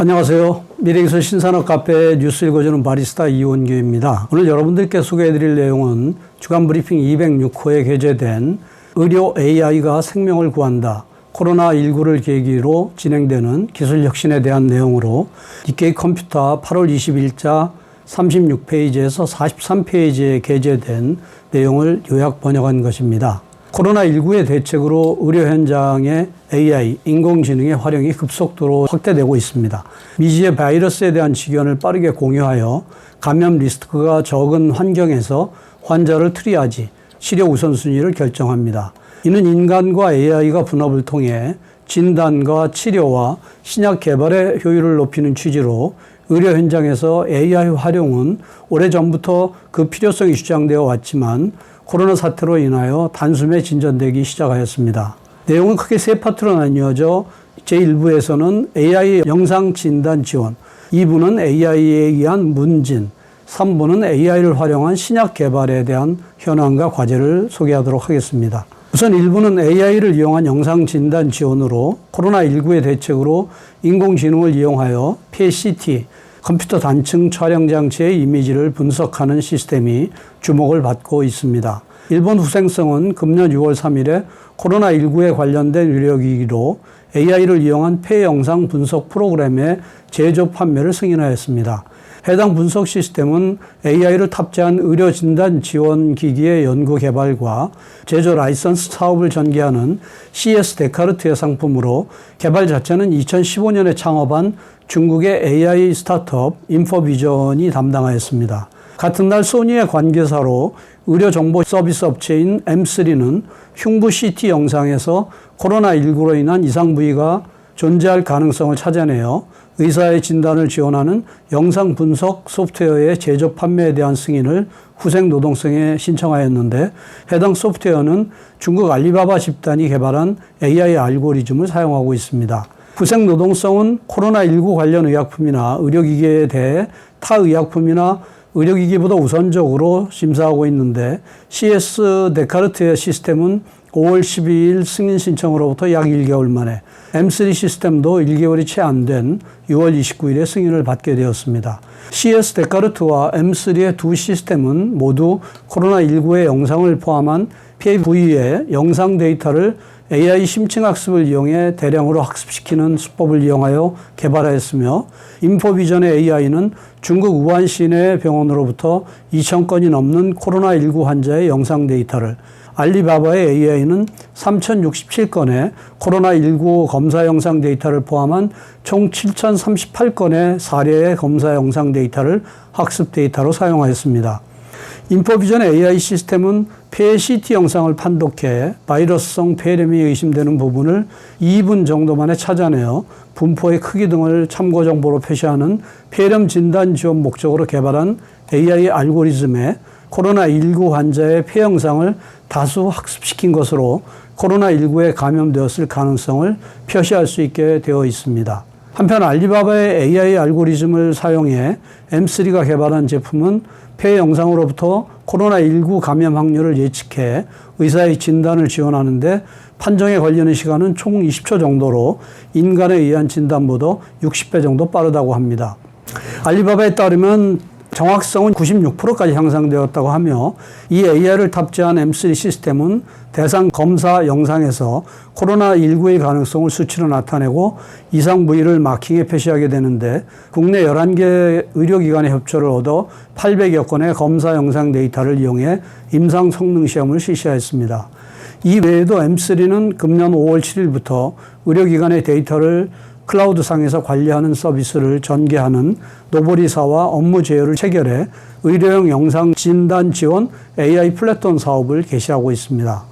안녕하세요. 미래기술 신산업 카페 뉴스 읽어주는 바리스타 이원규입니다. 오늘 여러분들께 소개해드릴 내용은 주간 브리핑 206호에 게재된 의료 AI가 생명을 구한다. 코로나19를 계기로 진행되는 기술 혁신에 대한 내용으로 니케이 컴퓨터 8월 20일자 36페이지에서 43페이지에 게재된 내용을 요약 번역한 것입니다. 코로나19의 대책으로 의료 현장에 AI, 인공지능의 활용이 급속도로 확대되고 있습니다. 미지의 바이러스에 대한 지견을 빠르게 공유하여 감염 리스크가 적은 환경에서 환자를 트리아지, 치료 우선순위를 결정합니다. 이는 인간과 AI가 분업을 통해 진단과 치료와 신약 개발의 효율을 높이는 취지로 의료 현장에서 AI 활용은 오래전부터 그 필요성이 주장되어 왔지만 코로나 사태로 인하여 단숨에 진전되기 시작하였습니다. 내용은 크게 세 파트로 나뉘어져 제1부에서는 AI 영상 진단 지원, 2부는 AI에 의한 문진, 3부는 AI를 활용한 신약 개발에 대한 현황과 과제를 소개하도록 하겠습니다. 우선 1부는 AI를 이용한 영상 진단 지원으로 코로나19의 대책으로 인공지능을 이용하여 PET, 컴퓨터 단층 촬영 장치의 이미지를 분석하는 시스템이 주목을 받고 있습니다. 일본 후생성은 금년 6월 3일에 코로나19에 관련된 의료기기로 AI를 이용한 폐 영상 분석 프로그램의 제조 판매를 승인하였습니다. 해당 분석 시스템은 AI를 탑재한 의료 진단 지원 기기의 연구 개발과 제조 라이선스 사업을 전개하는 CS 데카르트의 상품으로 개발 자체는 2015년에 창업한 중국의 AI 스타트업 인포비전이 담당하였습니다. 같은 날 소니의 관계사로 의료정보 서비스 업체인 M3는 흉부 CT 영상에서 코로나19로 인한 이상 부위가 존재할 가능성을 찾아내어 의사의 진단을 지원하는 영상 분석 소프트웨어의 제조 판매에 대한 승인을 후생 노동성에 신청하였는데 해당 소프트웨어는 중국 알리바바 집단이 개발한 AI 알고리즘을 사용하고 있습니다. 후생 노동성은 코로나19 관련 의약품이나 의료기기에 대해 타 의약품이나 의료기기보다 우선적으로 심사하고 있는데 CS 데카르트의 시스템은 5월 12일 승인 신청으로부터 약 1개월 만에 M3 시스템도 1개월이 채 안 된 6월 29일에 승인을 받게 되었습니다. CS 데카르트와 M3의 두 시스템은 모두 코로나19의 영상을 포함한 피해 부위의 영상 데이터를 AI 심층학습을 이용해 대량으로 학습시키는 수법을 이용하여 개발하였으며 인포비전의 AI는 중국 우한 시내 병원으로부터 2,000건이 넘는 코로나19 환자의 영상 데이터를, 알리바바의 AI는 3,067건의 코로나19 검사 영상 데이터를 포함한 총 7,038건의 사례의 검사 영상 데이터를 학습 데이터로 사용하였습니다. 인포비전 AI 시스템은 폐 CT 영상을 판독해 바이러스성 폐렴이 의심되는 부분을 2분 정도 만에 찾아내어 분포의 크기 등을 참고 정보로 표시하는 폐렴 진단 지원 목적으로 개발한 AI 알고리즘에 코로나19 환자의 폐 영상을 다수 학습시킨 것으로 코로나19에 감염되었을 가능성을 표시할 수 있게 되어 있습니다. 한편 알리바바의 AI 알고리즘을 사용해 M3가 개발한 제품은 폐 영상으로부터 코로나19 감염 확률을 예측해 의사의 진단을 지원하는데 판정에 걸리는 시간은 총 20초 정도로 인간에 의한 진단보다 60배 정도 빠르다고 합니다. 알리바바에 따르면 정확성은 96%까지 향상되었다고 하며 이 AI를 탑재한 M3 시스템은 대상 검사 영상에서 코로나19의 가능성을 수치로 나타내고 이상 부위를 마킹에 표시하게 되는데 국내 11개 의료기관의 협조를 얻어 800여 건의 검사 영상 데이터를 이용해 임상 성능 시험을 실시하였습니다. 이 외에도 M3는 금년 5월 7일부터 의료기관의 데이터를 클라우드상에서 관리하는 서비스를 전개하는 노보리사와 업무 제휴를 체결해 의료용 영상 진단 지원 AI 플랫폼 사업을 개시하고 있습니다.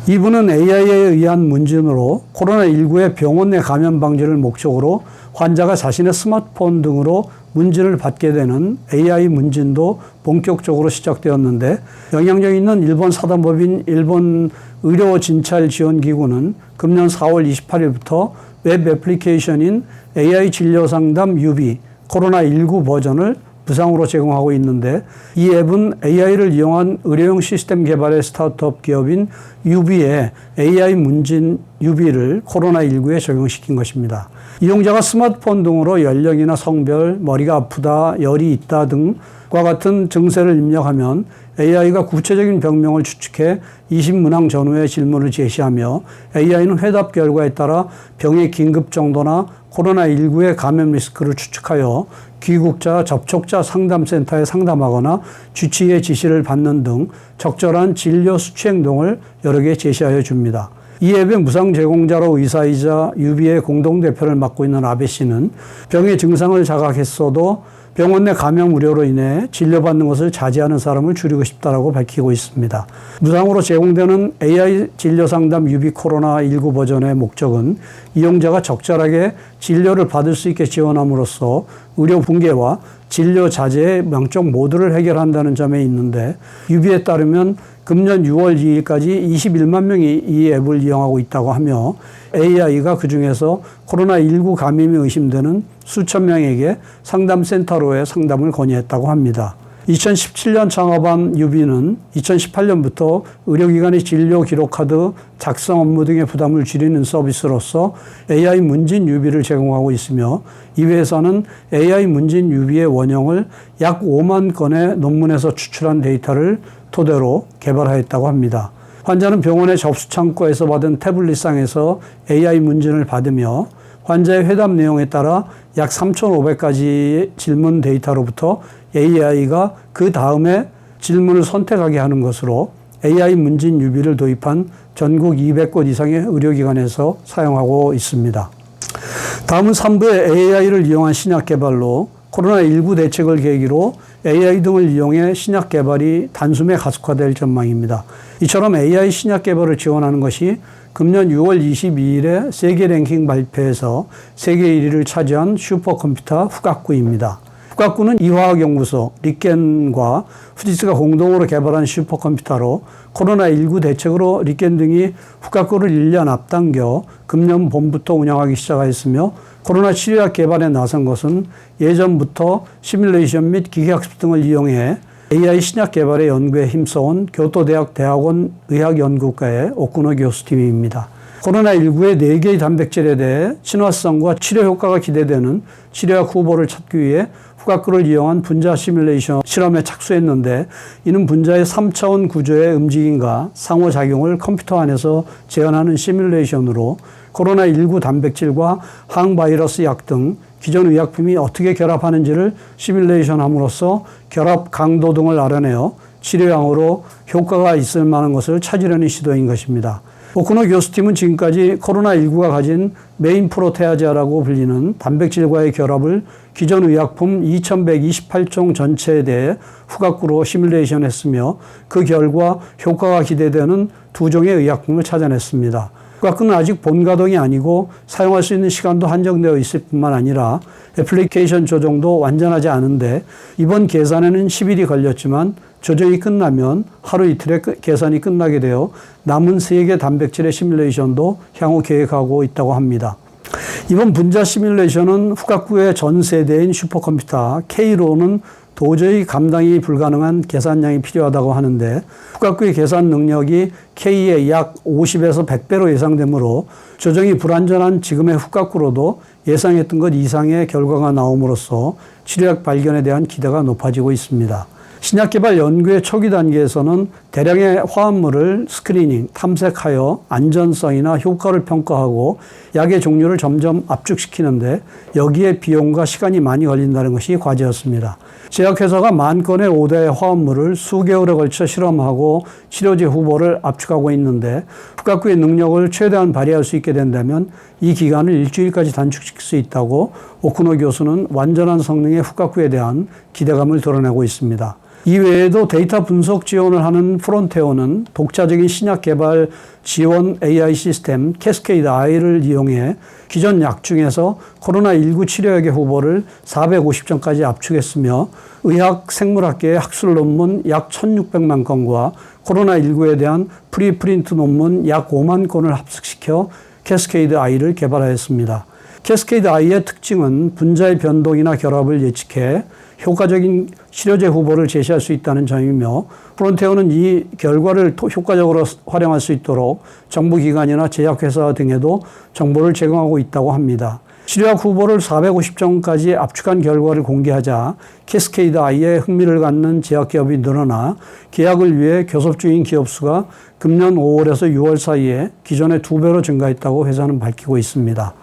2부는 AI에 의한 문진으로 코로나19의 병원 내 감염 방지를 목적으로 환자가 자신의 스마트폰 등으로 문진을 받게 되는 AI 문진도 본격적으로 시작되었는데 영향력 있는 일본 사단법인 일본 의료진찰지원기구는 금년 4월 28일부터 웹 애플리케이션인 AI 진료상담 유비 코로나19 버전을 무상으로 제공하고 있는데 이 앱은 AI를 이용한 의료용 시스템 개발의 스타트업 기업인 유비의 AI 문진 유비를 코로나19에 적용시킨 것입니다. 이용자가 스마트폰 등으로 연령이나 성별, 머리가 아프다, 열이 있다 등과 같은 증세를 입력하면 AI가 구체적인 병명을 추측해 20문항 전후의 질문을 제시하며 AI는 회답 결과에 따라 병의 긴급 정도나 코로나19의 감염 리스크를 추측하여 귀국자, 접촉자 상담센터에 상담하거나 주치의의 지시를 받는 등 적절한 진료 수치 행동을 여러 개 제시하여 줍니다. 이 앱의 무상 제공자로 의사이자 유비의 공동대표를 맡고 있는 아베 씨는 병의 증상을 자각했어도 병원 내 감염 우려로 인해 진료받는 것을 자제하는 사람을 줄이고 싶다라고 밝히고 있습니다. 무상으로 제공되는 AI 진료 상담 유비 코로나19 버전의 목적은 이용자가 적절하게 진료를 받을 수 있게 지원함으로써 의료 붕괴와 진료 자제의 양쪽 모두를 해결한다는 점에 있는데 유비에 따르면 금년 6월 2일까지 21만 명이 이 앱을 이용하고 있다고 하며 AI가 그중에서 코로나19 감염이 의심되는 수천 명에게 상담센터로의 상담을 건의했다고 합니다. 2017년 창업한 유비는 2018년부터 의료기관의 진료 기록카드 작성 업무 등의 부담을 줄이는 서비스로서 AI 문진 유비를 제공하고 있으며 이 회사는 AI 문진 유비의 원형을 약 5만 건의 논문에서 추출한 데이터를 토대로 개발하였다고 합니다. 환자는 병원의 접수 창구에서 받은 태블릿상에서 AI 문진을 받으며 환자의 회답 내용에 따라 약 3,500가지 질문 데이터로부터 AI가 그 다음에 질문을 선택하게 하는 것으로 AI 문진 유비를 도입한 전국 200곳 이상의 의료기관에서 사용하고 있습니다. 다음은 3부의 AI를 이용한 신약 개발로 코로나19 대책을 계기로 AI 등을 이용해 신약 개발이 단숨에 가속화될 전망입니다. 이처럼 AI 신약 개발을 지원하는 것이 금년 6월 22일에 세계 랭킹 발표에서 세계 1위를 차지한 슈퍼컴퓨터 후각구입니다. 후각구는 이화학연구소, 리켄과 후지스가 공동으로 개발한 슈퍼컴퓨터로 코로나19 대책으로 리켄 등이 후각구를 1년 앞당겨 금년 봄부터 운영하기 시작하였으며 코로나 치료약 개발에 나선 것은 예전부터 시뮬레이션 및 기계학습 등을 이용해 AI 신약 개발의 연구에 힘써온 교토대학 대학원 의학연구과의 오쿠노 교수팀입니다. 코로나19의 4개의 단백질에 대해 친화성과 치료 효과가 기대되는 치료약 후보를 찾기 위해 후각구를 이용한 분자 시뮬레이션 실험에 착수했는데 이는 분자의 3차원 구조의 움직임과 상호작용을 컴퓨터 안에서 재현하는 시뮬레이션으로 코로나19 단백질과 항바이러스 약 등 기존 의약품이 어떻게 결합하는지를 시뮬레이션함으로써 결합 강도 등을 알아내어 치료약으로 효과가 있을 만한 것을 찾으려는 시도인 것입니다. 오쿠노 교수팀은 지금까지 코로나19가 가진 메인 프로테아제라고 불리는 단백질과의 결합을 기존 의약품 2128종 전체에 대해 후각구로 시뮬레이션했으며 그 결과 효과가 기대되는 2종의 의약품을 찾아냈습니다. 후각구는 아직 본가동이 아니고 사용할 수 있는 시간도 한정되어 있을 뿐만 아니라 애플리케이션 조정도 완전하지 않은데 이번 계산에는 10일이 걸렸지만 조정이 끝나면 하루 이틀에 계산이 끝나게 되어 남은 3개 단백질의 시뮬레이션도 향후 계획하고 있다고 합니다. 이번 분자 시뮬레이션은 후각구의 전 세대인 슈퍼컴퓨터 K로는 도저히 감당이 불가능한 계산량이 필요하다고 하는데 후각구의 계산 능력이 K의 약 50에서 100배로 예상되므로 조정이 불완전한 지금의 후각구로도 예상했던 것 이상의 결과가 나옴으로써 치료약 발견에 대한 기대가 높아지고 있습니다. 신약 개발 연구의 초기 단계에서는 대량의 화합물을 스크리닝, 탐색하여 안전성이나 효과를 평가하고 약의 종류를 점점 압축시키는데 여기에 비용과 시간이 많이 걸린다는 것이 과제였습니다. 제약회사가 10,000건의 5대의 화합물을 수개월에 걸쳐 실험하고 치료제 후보를 압축하고 있는데 후각구의 능력을 최대한 발휘할 수 있게 된다면 이 기간을 일주일까지 단축시킬 수 있다고 오쿠노 교수는 완전한 성능의 후각구에 대한 기대감을 드러내고 있습니다. 이외에도 데이터 분석 지원을 하는 프론테어는 독자적인 신약 개발 지원 AI 시스템 캐스케이드 I를 이용해 기존 약 중에서 코로나19 치료약의 후보를 450점까지 압축했으며 의학 생물학계의 학술 논문 약 1,600만 건과 코로나19에 대한 프리프린트 논문 약 5만 건을 합숙시켜 캐스케이드 I를 개발하였습니다. 캐스케이드 I의 특징은 분자의 변동이나 결합을 예측해 효과적인 치료제 후보를 제시할 수 있다는 점이며 프론테어는 이 결과를 효과적으로 활용할 수 있도록 정부기관이나 제약회사 등에도 정보를 제공하고 있다고 합니다. 치료약 후보를 450종까지 압축한 결과를 공개하자 캐스케이드 I에 흥미를 갖는 제약기업이 늘어나 계약을 위해 교섭 중인 기업 수가 금년 5월에서 6월 사이에 기존의 2배로 증가했다고 회사는 밝히고 있습니다.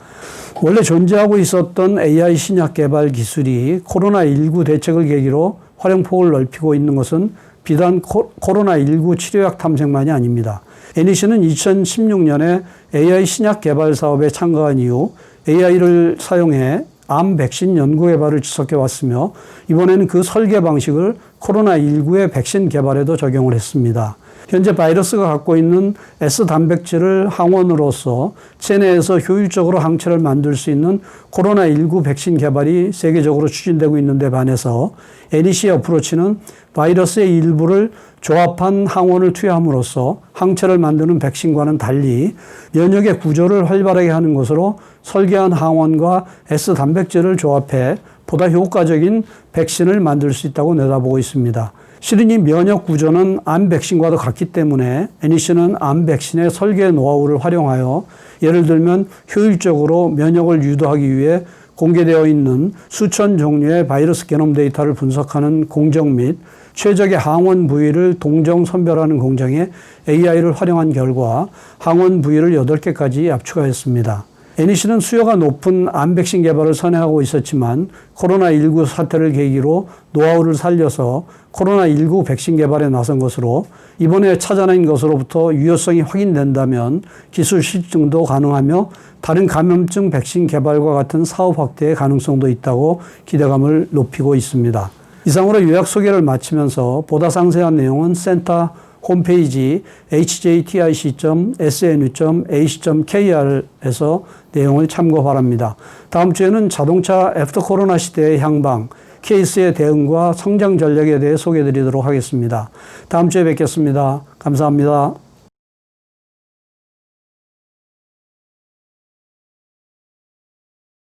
원래 존재하고 있었던 AI 신약 개발 기술이 코로나19 대책을 계기로 활용폭을 넓히고 있는 것은 비단 코로나19 치료약 탐색만이 아닙니다. 애니시는 2016년에 AI 신약 개발 사업에 참가한 이후 AI를 사용해 암 백신 연구 개발을 지속해 왔으며 이번에는 그 설계 방식을 코로나19의 백신 개발에도 적용을 했습니다. 현재 바이러스가 갖고 있는 S단백질을 항원으로서 체내에서 효율적으로 항체를 만들 수 있는 코로나19 백신 개발이 세계적으로 추진되고 있는데 반해서 애니시의 어프로치는 바이러스의 일부를 조합한 항원을 투여함으로써 항체를 만드는 백신과는 달리 면역의 구조를 활발하게 하는 것으로 설계한 항원과 S단백질을 조합해 보다 효과적인 백신을 만들 수 있다고 내다보고 있습니다. 실은 이 면역 구조는 암 백신과도 같기 때문에 애니시는 암 백신의 설계 노하우를 활용하여 예를 들면 효율적으로 면역을 유도하기 위해 공개되어 있는 수천 종류의 바이러스 게놈 데이터를 분석하는 공정 및 최적의 항원 부위를 동정 선별하는 공정에 AI를 활용한 결과 항원 부위를 8개까지 압축하였습니다. 애니시는 수요가 높은 암 백신 개발을 선행하고 있었지만 코로나19 사태를 계기로 노하우를 살려서 코로나19 백신 개발에 나선 것으로 이번에 찾아낸 것으로부터 유효성이 확인된다면 기술 실증도 가능하며 다른 감염증 백신 개발과 같은 사업 확대의 가능성도 있다고 기대감을 높이고 있습니다. 이상으로 요약 소개를 마치면서 보다 상세한 내용은 센터 홈페이지 hjtic.snu.ac.kr에서 내용을 참고 바랍니다. 다음 주에는 자동차 애프터 코로나 시대의 향방, 케이스의 대응과 성장 전략에 대해 소개해 드리도록 하겠습니다. 다음 주에 뵙겠습니다. 감사합니다.